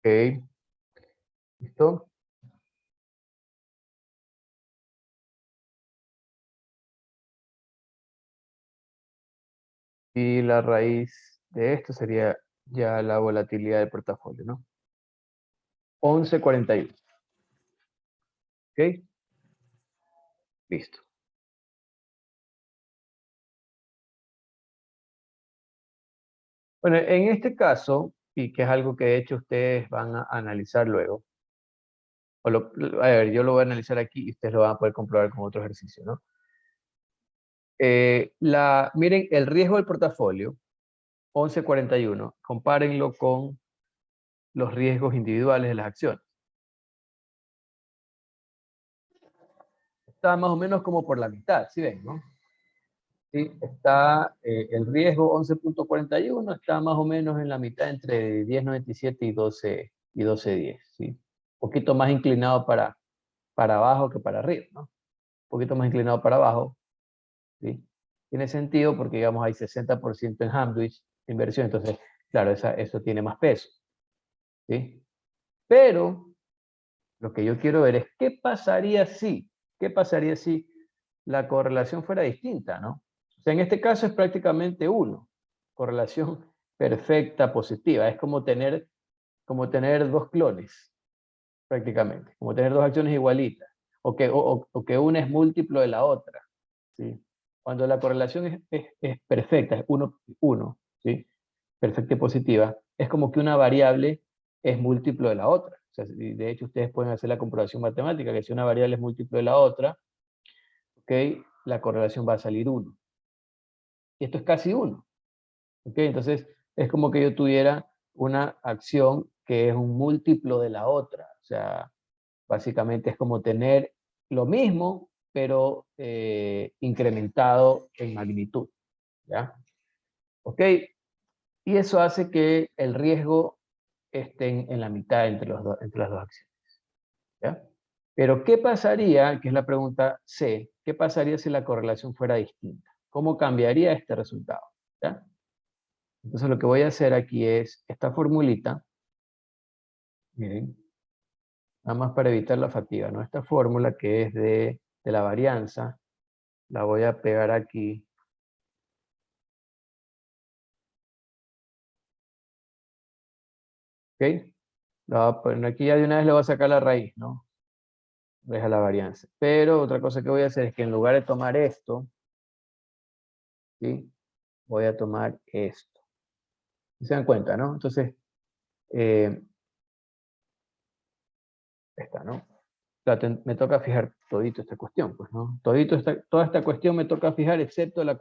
Ok. ¿Listo? Y la raíz de esto sería ya la volatilidad del portafolio, ¿no? 11.41. ¿Ok? Listo. Bueno, en este caso, y que es algo que de hecho ustedes van a analizar luego, a ver, yo lo voy a analizar aquí y ustedes lo van a poder comprobar con otro ejercicio, ¿no? Miren, el riesgo del portafolio, 11.41, compárenlo con los riesgos individuales de las acciones. Está más o menos como por la mitad, ¿sí ven, no? ¿Sí? Está el riesgo 11.41, está más o menos en la mitad entre 10.97 y 12.10, ¿sí? Un poquito más inclinado para abajo que para arriba, ¿no? Un poquito más inclinado para abajo, ¿sí? Tiene sentido porque, digamos, hay 60% en Hamdwich de inversión, entonces, claro, eso tiene más peso, ¿sí? Pero lo que yo quiero ver es qué pasaría si la correlación fuera distinta, ¿no? O sea, en este caso es prácticamente 1, correlación perfecta positiva, es como tener dos clones, prácticamente, como tener dos acciones igualitas, o que una es múltiplo de la otra, ¿sí? Cuando la correlación es perfecta, es 1, ¿sí? Perfecta y positiva, es como que una variable es múltiplo de la otra. O sea, de hecho, ustedes pueden hacer la comprobación matemática, que si una variable es múltiplo de la otra, ¿ok? La correlación va a salir 1. Y esto es casi 1. ¿Ok? Entonces, es como que yo tuviera una acción que es un múltiplo de la otra. O sea, básicamente es como tener lo mismo, pero incrementado en magnitud. ¿Ya? ¿Ok? Y eso hace que el riesgo esté en la mitad entre las dos acciones. ¿Ya? Pero, ¿qué pasaría, que es la pregunta C, qué pasaría si la correlación fuera distinta? ¿Cómo cambiaría este resultado? ¿Ya? Entonces lo que voy a hacer aquí es esta formulita, miren, nada más para evitar la fatiga, ¿no? Esta fórmula que es de la varianza, la voy a pegar aquí. ¿Ok? La voy a poner aquí, ya de una vez le voy a sacar la raíz, ¿no? Deja la varianza. Pero otra cosa que voy a hacer es que en lugar de tomar esto, ¿sí? Voy a tomar esto. ¿Se dan cuenta, no? Entonces, esta, ¿no? Me toca fijar todito esta cuestión, pues, ¿no? Toda esta cuestión me toca fijar, excepto la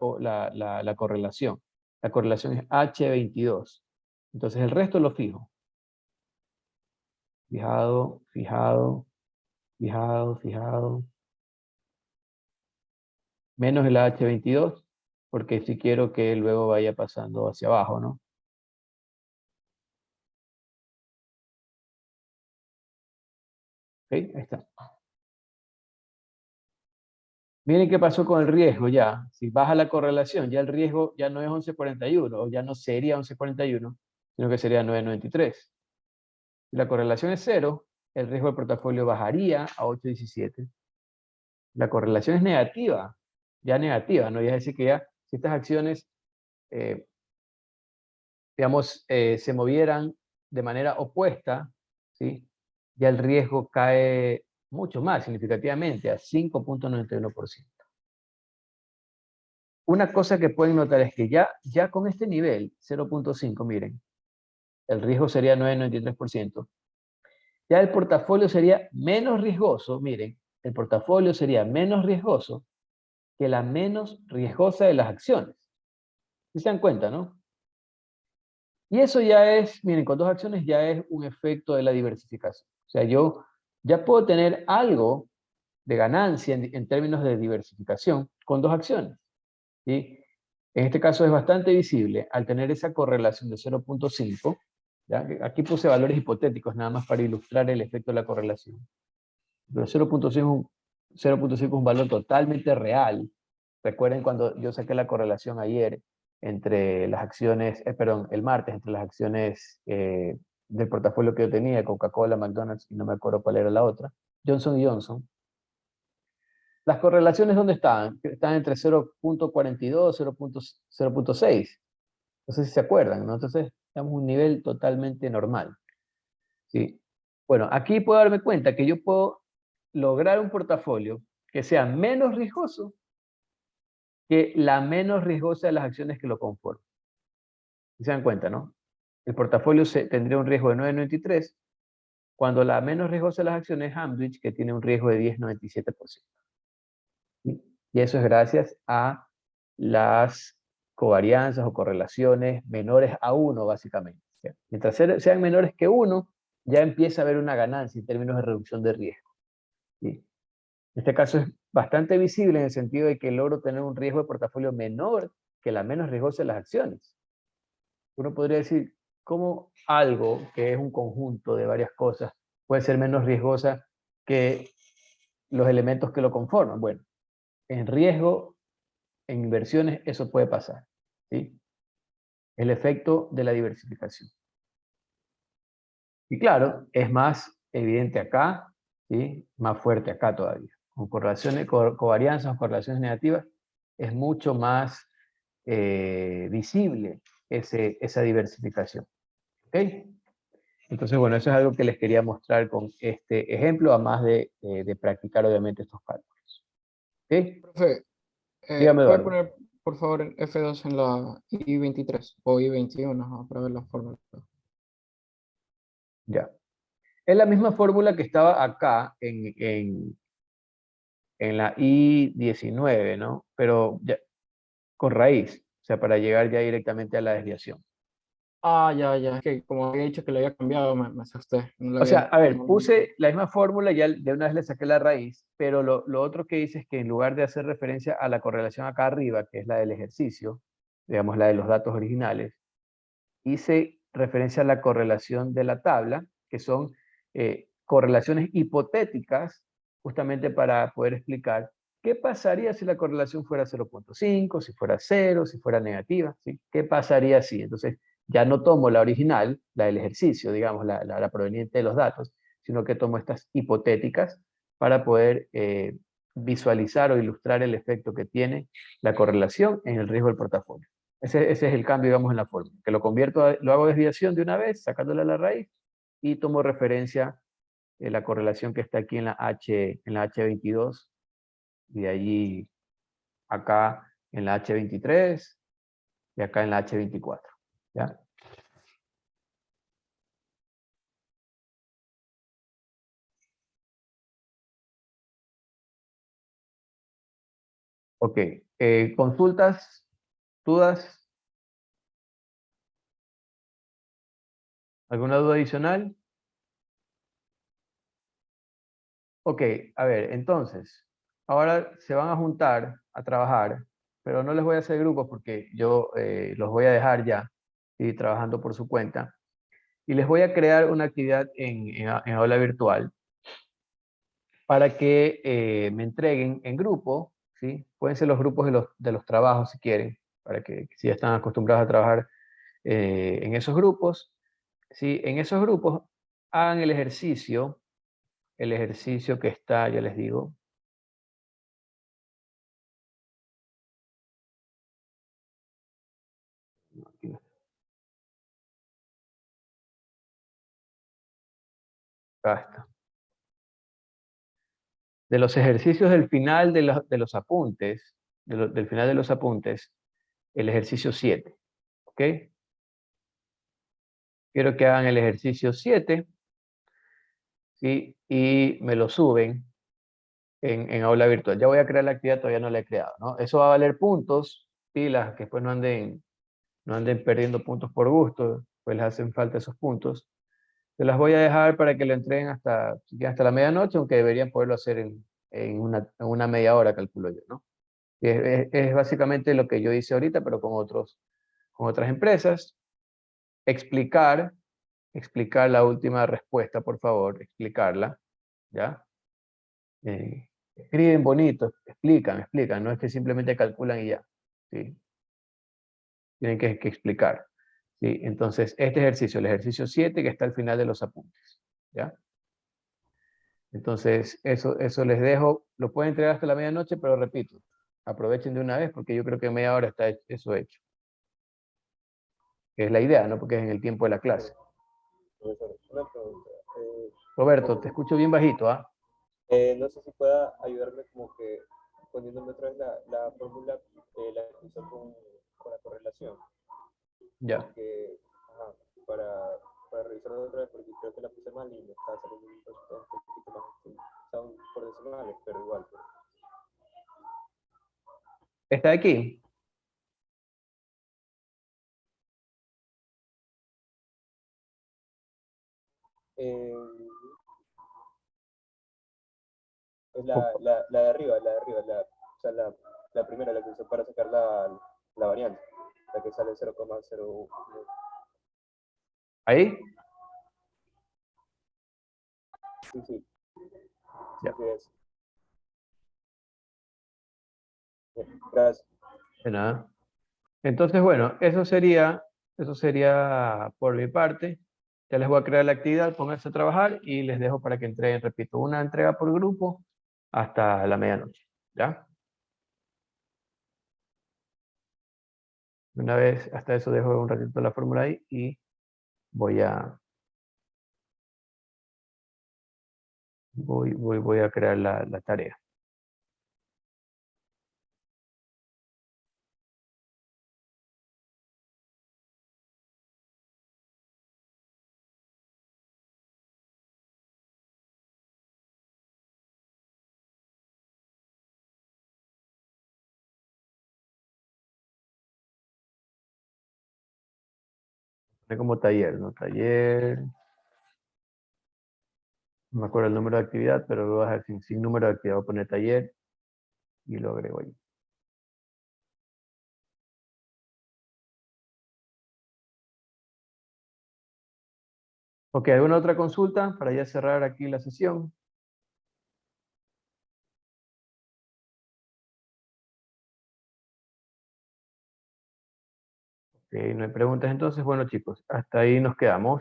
correlación. La correlación es H22. Entonces el resto lo fijo. Fijado, fijado, fijado, fijado. Menos el H22, porque si quiero que luego vaya pasando hacia abajo, ¿no? ¿Ok? Ahí está. Miren qué pasó con el riesgo ya. Si baja la correlación, ya el riesgo ya no es 11.41, o ya no sería 11.41, sino que sería 9.93. Si la correlación es 0, el riesgo del portafolio bajaría a 8.17. La correlación es negativa, ya negativa, ¿no? Ya es decir que ya, si estas acciones, digamos, se movieran de manera opuesta, ¿sí? Ya el riesgo cae mucho más significativamente, a 5.91%. Una cosa que pueden notar es que ya con este nivel, 0.5, miren, el riesgo sería 9.93%. Ya el portafolio sería menos riesgoso, miren, el portafolio sería menos riesgoso que la menos riesgosa de las acciones. ¿Sí se dan cuenta, no? Y eso ya es, miren, con dos acciones ya es un efecto de la diversificación. O sea, yo ya puedo tener algo de ganancia en términos de diversificación con dos acciones. ¿Sí? En este caso es bastante visible al tener esa correlación de 0.5. ¿Ya? Aquí puse valores hipotéticos nada más para ilustrar el efecto de la correlación. Pero 0.5 es un valor totalmente real. Recuerden cuando yo saqué la correlación ayer entre las acciones, perdón, el martes, entre las acciones del portafolio que yo tenía, Coca-Cola, McDonald's, y no me acuerdo cuál era la otra, Johnson Johnson. Las correlaciones, ¿dónde están? Están entre 0.42 y 0.6. No sé si se acuerdan, ¿no? Entonces, estamos en un nivel totalmente normal. ¿Sí? Bueno, aquí puedo darme cuenta que yo puedo lograr un portafolio que sea menos riesgoso que la menos riesgosa de las acciones que lo conforman. ¿Sí se dan cuenta, no? El portafolio tendría un riesgo de 9,93, cuando la menos riesgosa de las acciones es Amdrich, que tiene un riesgo de 10,97%. ¿Sí? Y eso es gracias a las covarianzas o correlaciones menores a 1, básicamente. ¿Sí? Mientras sean menores que 1, ya empieza a haber una ganancia en términos de reducción de riesgo. ¿Sí? En este caso es bastante visible en el sentido de que logro tener un riesgo de portafolio menor que la menos riesgosa de las acciones. Uno podría decir, ¿cómo algo que es un conjunto de varias cosas puede ser menos riesgosa que los elementos que lo conforman? Bueno, en riesgo, en inversiones, eso puede pasar. ¿Sí? El efecto de la diversificación. Y claro, es más evidente acá, ¿sí? Más fuerte acá todavía. Con correlaciones, covarianzas o correlaciones negativas, es mucho más visible esa diversificación. ¿Ok? Entonces, bueno, eso es algo que les quería mostrar con este ejemplo, además de practicar obviamente estos cálculos. ¿Ok? Profe, Dígame, ¿puede Eduardo. poner por favor el F2 en la I23 o I21, ajá, para ver la fórmula? Ya. Es la misma fórmula que estaba acá en la I19, ¿no? Pero ya, con raíz, o sea, para llegar ya directamente a la desviación. Ah, ya, es que como había dicho que lo había cambiado, me asusté. No lo O sea, había, a ver, no- puse la misma fórmula, ya de una vez le saqué la raíz, pero lo otro que hice es que en lugar de hacer referencia a la correlación acá arriba, que es la del ejercicio, digamos la de los datos originales, hice referencia a la correlación de la tabla, que son correlaciones hipotéticas, justamente para poder explicar qué pasaría si la correlación fuera 0.5, si fuera 0, si fuera negativa, ¿sí? ¿Qué pasaría así? Entonces, ya no tomo la original, la del ejercicio, digamos, la proveniente de los datos, sino que tomo estas hipotéticas para poder visualizar o ilustrar el efecto que tiene la correlación en el riesgo del portafolio. Ese es el cambio, digamos, en la fórmula, que lo convierto, lo hago desviación de una vez, sacándole la raíz, y tomo referencia la correlación que está aquí en la H22, y de allí acá en la H23, y acá en la H24. ¿Ya? Ok, consultas, dudas, ¿alguna duda adicional? Ok, a ver, entonces, ahora se van a juntar a trabajar, pero no les voy a hacer grupos porque yo los voy a dejar ya y trabajando por su cuenta. Y les voy a crear una actividad en aula virtual para que me entreguen en grupo, ¿sí? Pueden ser los grupos de los trabajos si quieren, para que si ya están acostumbrados a trabajar en esos grupos, ¿sí? En esos grupos hagan el ejercicio que está, ya les digo. Acá está. De los ejercicios del final de los apuntes, del final de los apuntes, el ejercicio 7, ¿ok? Quiero que hagan el ejercicio 7, ¿sí? Y me lo suben en aula virtual. Ya voy a crear la actividad, todavía no la he creado, ¿no? Eso va a valer puntos, pilas, que después no anden perdiendo puntos por gusto, pues les hacen falta esos puntos. Se las voy a dejar para que lo entreguen hasta la medianoche, aunque deberían poderlo hacer en una media hora, calculo yo, ¿no? Es básicamente lo que yo hice ahorita, pero con otras empresas. Explicar la última respuesta, por favor, explicarla, ¿ya? Escriben bonito, explican, no es que simplemente calculan y ya, ¿sí? Tienen que explicar. ¿sí? Entonces, este ejercicio, el ejercicio 7, que está al final de los apuntes. ¿Ya? Entonces, eso les dejo. Lo pueden entregar hasta la medianoche, pero repito, aprovechen de una vez porque yo creo que en media hora está eso hecho. Que es la idea, ¿no? Porque es en el tiempo de la clase. Profesor, una pregunta. Roberto, te escucho bien bajito, ¿ah? No sé si pueda ayudarme como que poniéndome otra vez la fórmula, la que usó con la correlación. Ya. Porque, ajá, para revisarlo otra vez, porque creo que la puse mal y me está saliendo un resultado un poquito más, son por decimales, pero igual. Pues. ¿Está aquí? Es la de arriba, o sea, la primera, la que usó para sacar la variante, la que sale 0,01. ¿Ahí? Sí, sí. Ya. Sí, es. Bien, gracias. De nada. Entonces, bueno, eso sería por mi parte. Ya les voy a crear la actividad, pónganse a trabajar y les dejo para que entreguen, repito, una entrega por grupo hasta la medianoche. ¿Ya? Una vez, hasta eso dejo un ratito la fórmula ahí y voy a crear la tarea. Como taller, ¿no? Taller. No me acuerdo el número de actividad, pero lo voy a dejar sin número de actividad. Voy a poner taller y lo agrego ahí. Ok, ¿alguna otra consulta para ya cerrar aquí la sesión? Ok, no hay preguntas entonces. Bueno, chicos, hasta ahí nos quedamos.